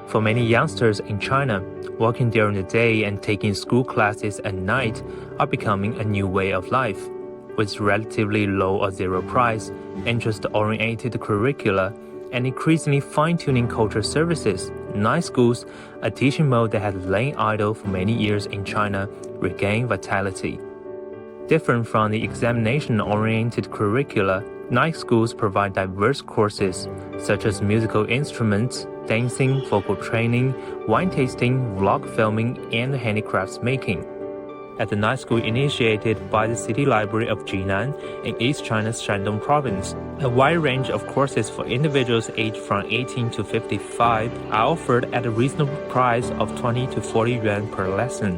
For many youngsters in China, working during the day and taking school classes at night are becoming a new way of life. With relatively low or zero price, interest-oriented curricula, and increasingly fine-tuning culture services, night schools, a teaching mode that had lain idle for many years in China, regain vitality. Different from the examination-oriented curricula, night schools provide diverse courses such as musical instruments, dancing, vocal training, wine tasting, vlog filming, and handicrafts making. At the night school initiated by the City Library of Jinan in East China's Shandong province, a wide range of courses for individuals aged from 18 to 55 are offered at a reasonable price of 20 to 40 yuan per lesson.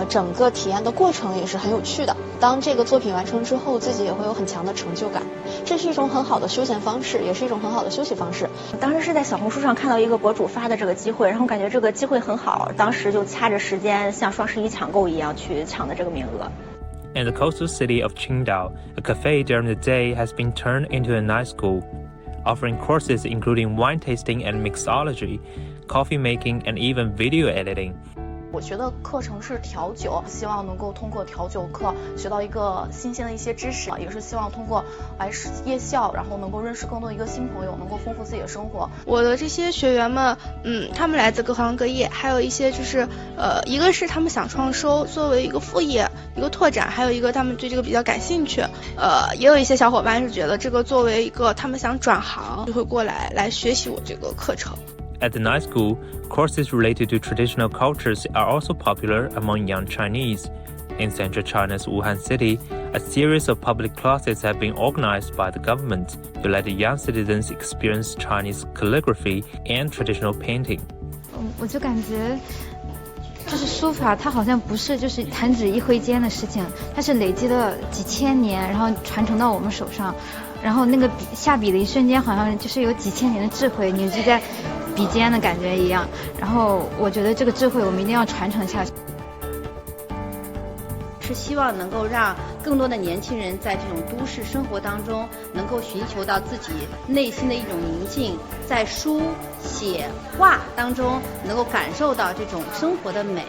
整个体验的过程也是很有趣的。当这个作品完成之后，自己也会有很强的成就感。这是一种很好的休闲方式，也是一种很好的休息方式。当时是在小红书上看到一个博主发的这个机会，然后感觉这个机会很好，当时就掐着时间像双11抢购一样去抢的这个名额。In the coastal city of Qingdao, a cafe during the day has been turned into a night school, offering courses including wine tasting and mixology, coffee making, and even video editing. 我学的课程是调酒，希望能够通过调酒课学到一个新鲜的一些知识，也是希望通过来夜校，然后能够认识更多的一个新朋友，能够丰富自己的生活。我的这些学员们，他们来自各行各业，还有一些就是，一个是他们想创收作为一个副业，一个拓展，还有一个他们对这个比较感兴趣，也有一些小伙伴是觉得这个作为一个他们想转行，就会过来学习我这个课程。At the night school, courses related to traditional cultures are also popular among young Chinese. In central China's Wuhan city, a series of public classes have been organized by the government to let the young citizens experience Chinese calligraphy and traditional painting. 我就感觉就是书法它好像不是就是弹指一挥间的事情，它是累积了几千年，然后传承到我们手上，然后那个下笔的一瞬间好像就是有几千年的智慧凝聚在笔尖的感觉一样，然后我觉得这个智慧我们一定要传承下去。是希望能够让更多的年轻人在这种都市生活当中能够寻求到自己内心的一种宁静，在书写画当中能够感受到这种生活的美。